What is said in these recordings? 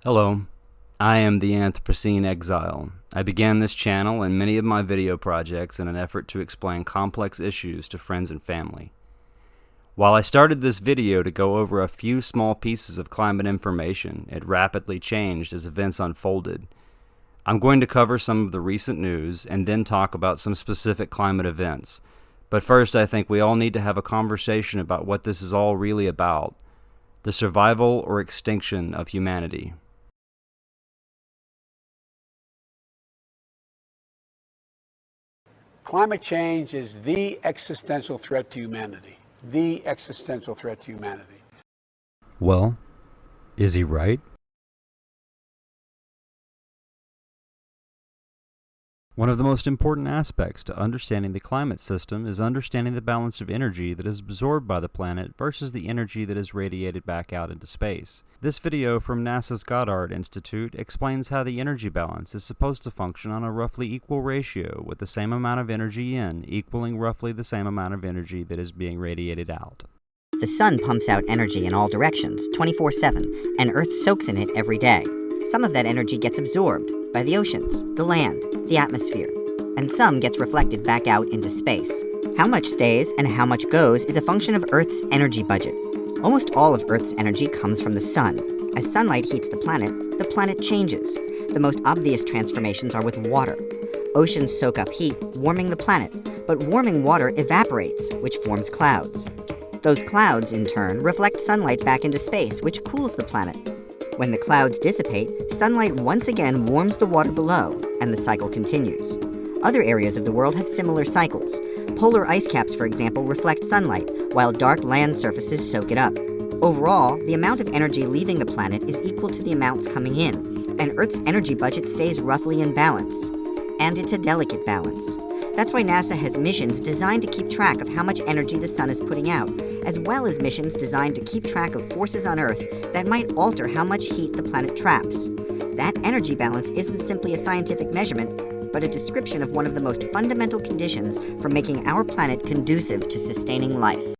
Hello, I am the Anthropocene Exile. I began this channel and many of my video projects in an effort to explain complex issues to friends and family. While I started this video to go over a few small pieces of climate information, it rapidly changed as events unfolded. I'm going to cover some of the recent news and then talk about some specific climate events. But first, I think we all need to have a conversation about what this is all really about: the survival or extinction of humanity. Climate change is the existential threat to humanity. The existential threat to humanity. Well, is he right? One of the most important aspects to understanding the climate system is understanding the balance of energy that is absorbed by the planet versus the energy that is radiated back out into space. This video from NASA's Goddard Institute explains how the energy balance is supposed to function on a roughly equal ratio, with the same amount of energy in equaling roughly the same amount of energy that is being radiated out. The sun pumps out energy in all directions, 24/7, and Earth soaks in it every day. Some of that energy gets absorbed by the oceans, the land, the atmosphere, and some gets reflected back out into space. How much stays and how much goes is a function of Earth's energy budget. Almost all of Earth's energy comes from the sun. As sunlight heats the planet changes. The most obvious transformations are with water. Oceans soak up heat, warming the planet, but warming water evaporates, which forms clouds. Those clouds, in turn, reflect sunlight back into space, which cools the planet. When the clouds dissipate, sunlight once again warms the water below, and the cycle continues. Other areas of the world have similar cycles. Polar ice caps, for example, reflect sunlight, while dark land surfaces soak it up. Overall, the amount of energy leaving the planet is equal to the amounts coming in, and Earth's energy budget stays roughly in balance. And it's a delicate balance. That's why NASA has missions designed to keep track of how much energy the sun is putting out, as well as missions designed to keep track of forces on Earth that might alter how much heat the planet traps. That energy balance isn't simply a scientific measurement, but a description of one of the most fundamental conditions for making our planet conducive to sustaining life.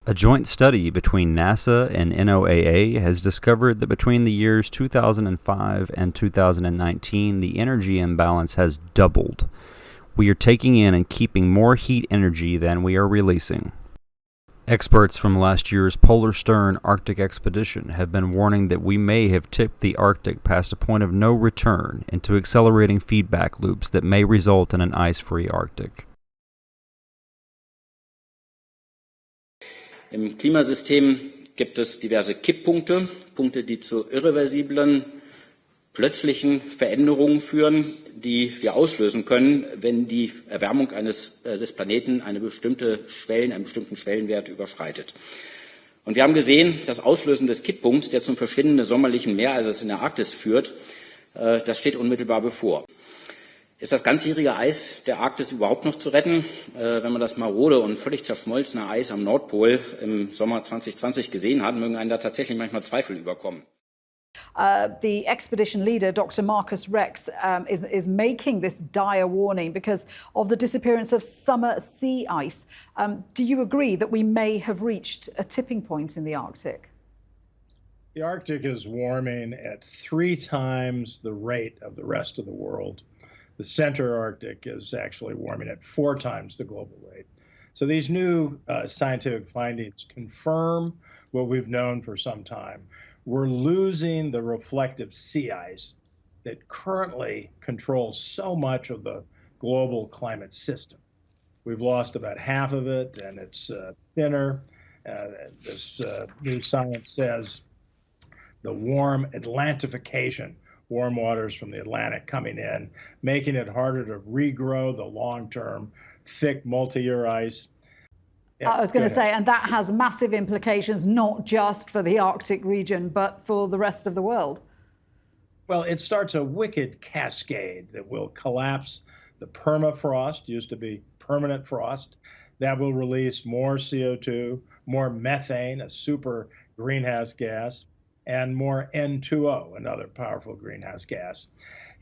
A joint study between NASA and NOAA has discovered that between the years 2005 and 2019, the energy imbalance has doubled. We are taking in and keeping more heat energy than we are releasing. Experts from last year's Polar Stern Arctic expedition have been warning that we may have tipped the Arctic past a point of no return into accelerating feedback loops that may result in an ice-free Arctic. Im Klimasystem gibt es diverse Kipppunkte, Punkte, die zu irreversiblen, plötzlichen Veränderungen führen, die wir auslösen können, wenn die Erwärmung des Planeten einen bestimmten Schwellenwert überschreitet. Und wir haben gesehen, das Auslösen des Kipppunkts, der zum Verschwinden des sommerlichen Meereises in der Arktis führt, das steht unmittelbar bevor. Ist das ganzjährige Eis der Arktis überhaupt noch zu retten? Wenn man das marode und völlig zerschmolzene Eis am Nordpol im Sommer 2020 gesehen hat, mögen einen da tatsächlich manchmal Zweifel überkommen. The expedition leader, Dr. Marcus Rex, is making this dire warning because of the disappearance of summer sea ice. Do you agree that we may have reached a tipping point in the Arctic? The Arctic is warming at 3 times the rate of the rest of the world. The center Arctic is actually warming at 4 times the global rate. So these new scientific findings confirm what we've known for some time. We're losing the reflective sea ice that currently controls so much of the global climate system. We've lost about half of it, and it's thinner. This new science says the warm Atlantification, warm waters from the Atlantic coming in, making it harder to regrow the long-term thick multi-year ice. I was going to say, and that has massive implications, not just for the Arctic region, but for the rest of the world. Well, it starts a wicked cascade that will collapse the permafrost, used to be permanent frost. That will release more CO2, more methane, a super greenhouse gas, and more N2O, another powerful greenhouse gas.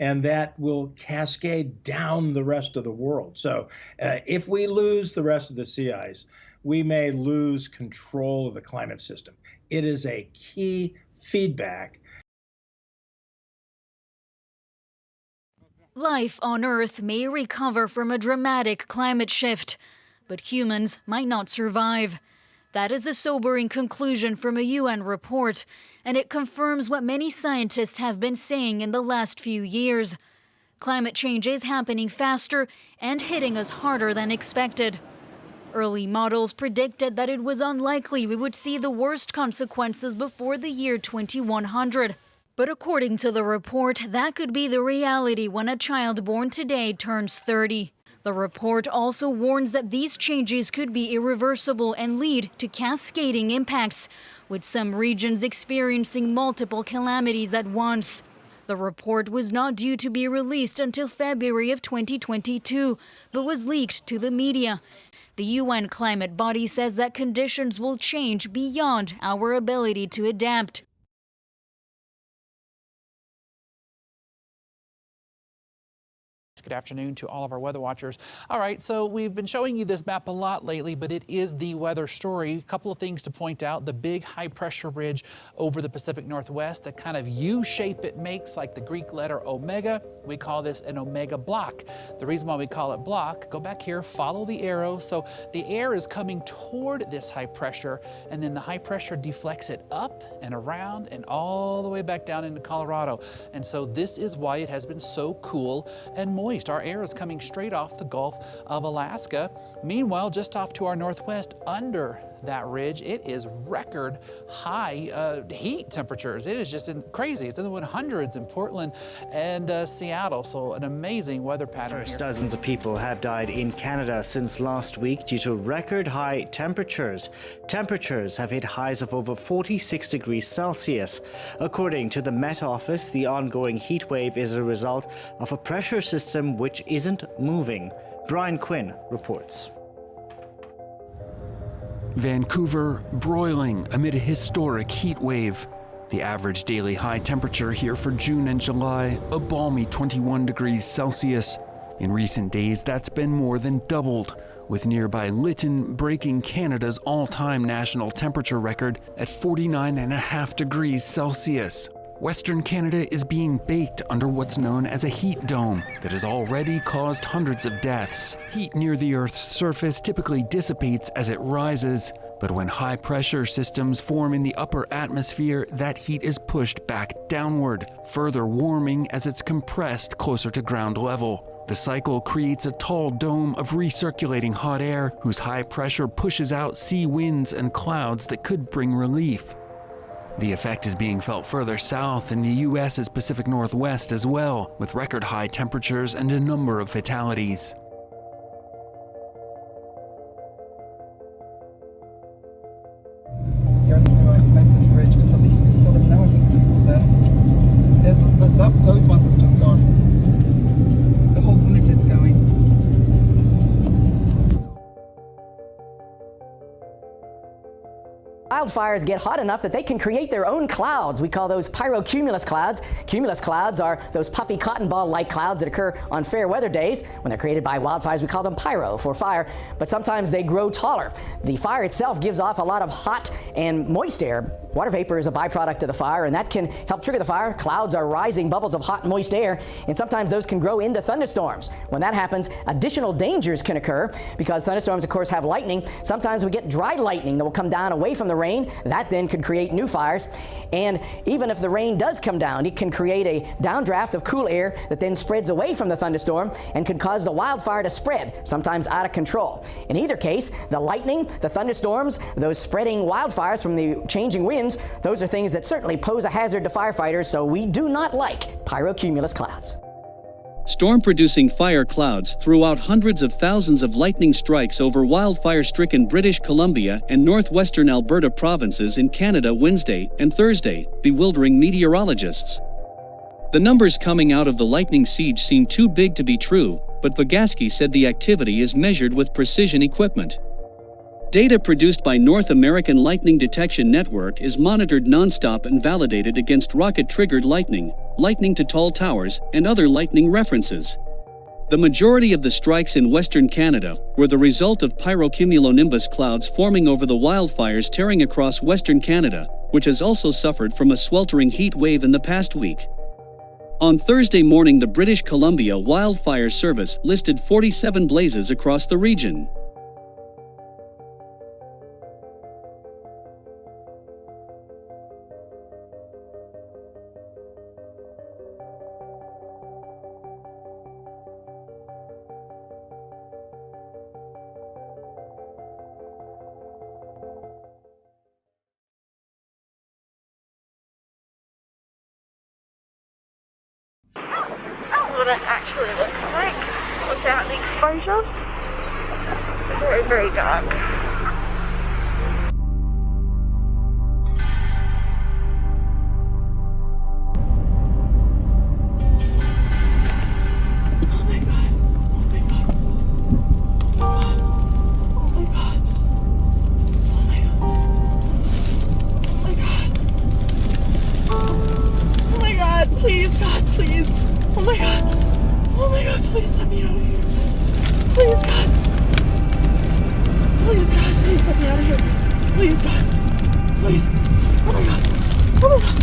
And that will cascade down the rest of the world. So if we lose the rest of the sea ice, we may lose control of the climate system. It is a key feedback Life on Earth may recover from a dramatic climate shift, but humans might not survive. That is a sobering conclusion from a UN report, and it confirms what many scientists have been saying in the last few years. Climate change is happening faster and hitting us harder than expected. Early models predicted that it was unlikely we would see the worst consequences before the year 2100. But according to the report, that could be the reality when a child born today turns 30. The report also warns that these changes could be irreversible and lead to cascading impacts, with some regions experiencing multiple calamities at once. The report was not due to be released until February of 2022, but was leaked to the media. The UN climate body says that conditions will change beyond our ability to adapt. Good afternoon to all of our weather watchers. All right, so we've been showing you this map a lot lately, but it is the weather story. A couple of things to point out. The big high pressure ridge over the Pacific Northwest, that kind of U shape it makes, like the Greek letter omega. We call this an omega block. The reason why we call it block, go back here, follow the arrow. So the air is coming toward this high pressure, and then the high pressure deflects it up and around and all the way back down into Colorado. And so this is why it has been so cool and moist. Our air is coming straight off the Gulf of Alaska. Meanwhile, just off to our northwest, under that ridge, it is record high heat temperatures. It is just crazy. It's in the 100s in Portland and Seattle. So an amazing weather pattern here. Dozens of people have died in Canada since last week due to record high temperatures. Temperatures have hit highs of over 46 degrees Celsius. According to the Met Office, the ongoing heat wave is a result of a pressure system which isn't moving. Brian Quinn reports. Vancouver broiling amid a historic heat wave. The average daily high temperature here for June and July, a balmy 21 degrees Celsius. In recent days, that's been more than doubled, with nearby Lytton breaking Canada's all-time national temperature record at 49.5 degrees Celsius. Western Canada is being baked under what's known as a heat dome that has already caused hundreds of deaths. Heat near the Earth's surface typically dissipates as it rises, but when high-pressure systems form in the upper atmosphere, that heat is pushed back downward, further warming as it's compressed closer to ground level. The cycle creates a tall dome of recirculating hot air whose high pressure pushes out sea winds and clouds that could bring relief. The effect is being felt further south in the U.S.'s Pacific Northwest as well, with record high temperatures and a number of fatalities. Go through Rice Spencer's Bridge, because at least we sort of know a few people there. There's up, those ones have just gone. The whole village is going. Wildfires get hot enough that they can create their own clouds. We call those pyrocumulus clouds. Cumulus clouds are those puffy cotton ball-like clouds that occur on fair weather days. When they're created by wildfires, we call them pyro for fire, but sometimes they grow taller. The fire itself gives off a lot of hot and moist air. Water vapor is a byproduct of the fire, and that can help trigger the fire. Clouds are rising bubbles of hot and moist air, and sometimes those can grow into thunderstorms. When that happens, additional dangers can occur because thunderstorms, of course, have lightning. Sometimes we get dry lightning that will come down away from the rain. That then could create new fires. And even if the rain does come down, it can create a downdraft of cool air that then spreads away from the thunderstorm and could cause the wildfire to spread, sometimes out of control. In either case, the lightning, the thunderstorms, those spreading wildfires from the changing winds, those are things that certainly pose a hazard to firefighters, so we do not like pyrocumulus clouds. Storm-producing fire clouds threw out hundreds of thousands of lightning strikes over wildfire-stricken British Columbia and northwestern Alberta provinces in Canada Wednesday and Thursday, bewildering meteorologists. The numbers coming out of the lightning siege seem too big to be true, but Vygotsky said the activity is measured with precision equipment. Data produced by North American Lightning Detection Network is monitored nonstop and validated against rocket-triggered lightning, lightning to tall towers, and other lightning references. The majority of the strikes in Western Canada were the result of pyrocumulonimbus clouds forming over the wildfires tearing across Western Canada, which has also suffered from a sweltering heat wave in the past week. On Thursday morning, the British Columbia Wildfire Service listed 47 blazes across the region. This is what it actually looks like without the exposure. Very, very dark. Please, God, please. Oh my God. Oh my God, please let me out of here. Please, God. Please, God, please let me out of here. Please, God. Please. Oh my God. Oh my God.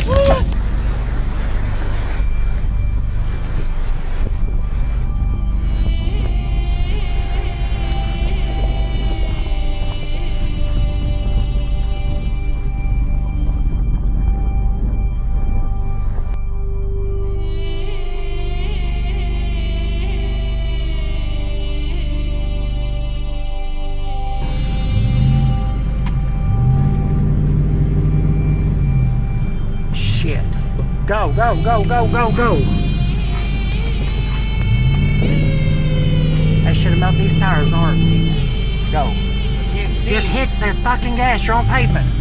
Oh my God. Go, go, go, go, go, go. That should have melted these tires in a heartbeat. Go. I can't see. Just hit the fucking gas. You're on pavement.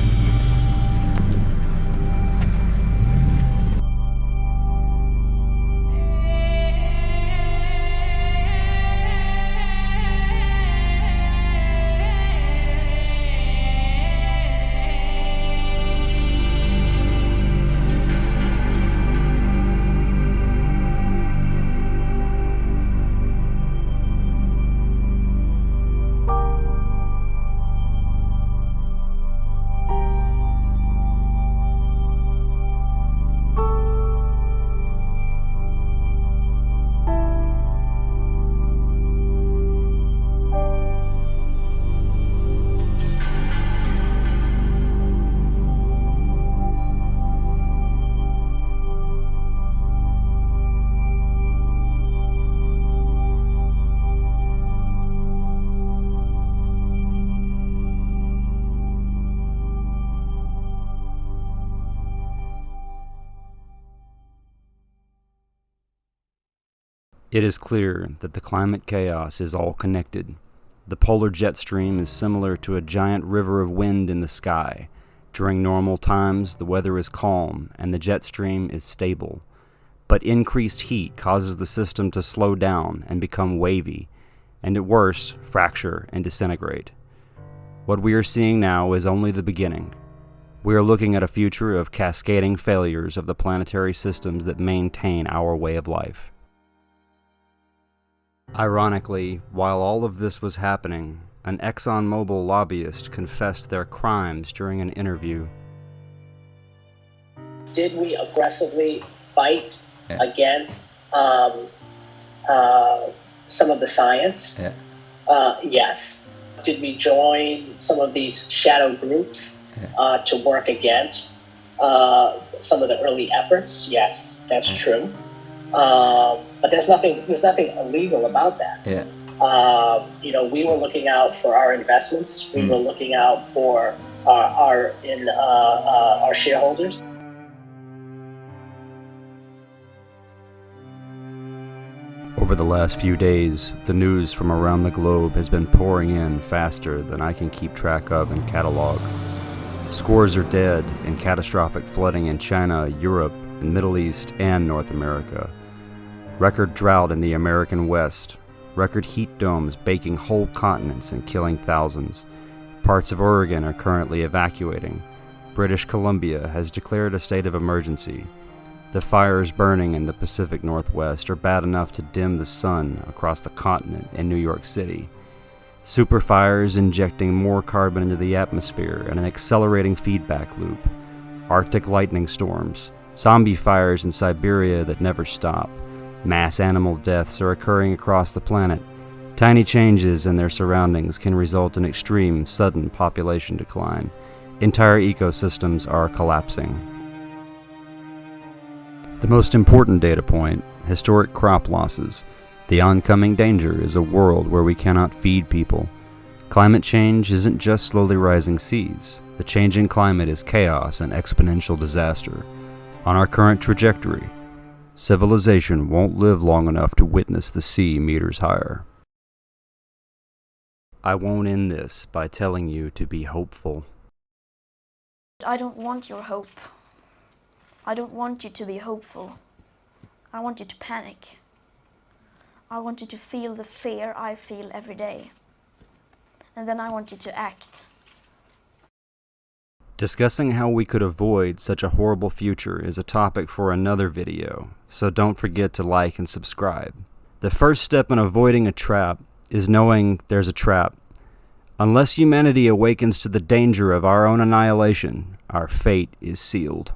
It is clear that the climate chaos is all connected. The polar jet stream is similar to a giant river of wind in the sky. During normal times, the weather is calm and the jet stream is stable. But increased heat causes the system to slow down and become wavy, and at worst, fracture and disintegrate. What we are seeing now is only the beginning. We are looking at a future of cascading failures of the planetary systems that maintain our way of life. Ironically, while all of this was happening, an ExxonMobil lobbyist confessed their crimes during an interview. Did we aggressively fight against some of the science? Yes. Did we join some of these shadow groups to work against some of the early efforts? Yes, that's true. But there's nothing illegal about that. We were looking out for our investments. We were looking out for our shareholders. Over the last few days, the news from around the globe has been pouring in faster than I can keep track of and catalog. Scores are dead in catastrophic flooding in China, Europe, the Middle East, and North America. Record drought in the American West. Record heat domes baking whole continents and killing thousands. Parts of Oregon are currently evacuating. British Columbia has declared a state of emergency. The fires burning in the Pacific Northwest are bad enough to dim the sun across the continent and New York City. Superfires injecting more carbon into the atmosphere and an accelerating feedback loop. Arctic lightning storms. zombie fires in Siberia that never stop, mass animal deaths are occurring across the planet. Tiny changes in their surroundings can result in extreme, sudden population decline. Entire ecosystems are collapsing. The most important data point, historic crop losses. The oncoming danger is a world where we cannot feed people. Climate change isn't just slowly rising seas. The changing climate is chaos and exponential disaster. On our current trajectory, civilization won't live long enough to witness the sea meters higher. I won't end this by telling you to be hopeful. I don't want your hope. I don't want you to be hopeful. I want you to panic. I want you to feel the fear I feel every day. And then I want you to act. Discussing how we could avoid such a horrible future is a topic for another video, so don't forget to like and subscribe. The first step in avoiding a trap is knowing there's a trap. Unless humanity awakens to the danger of our own annihilation, our fate is sealed.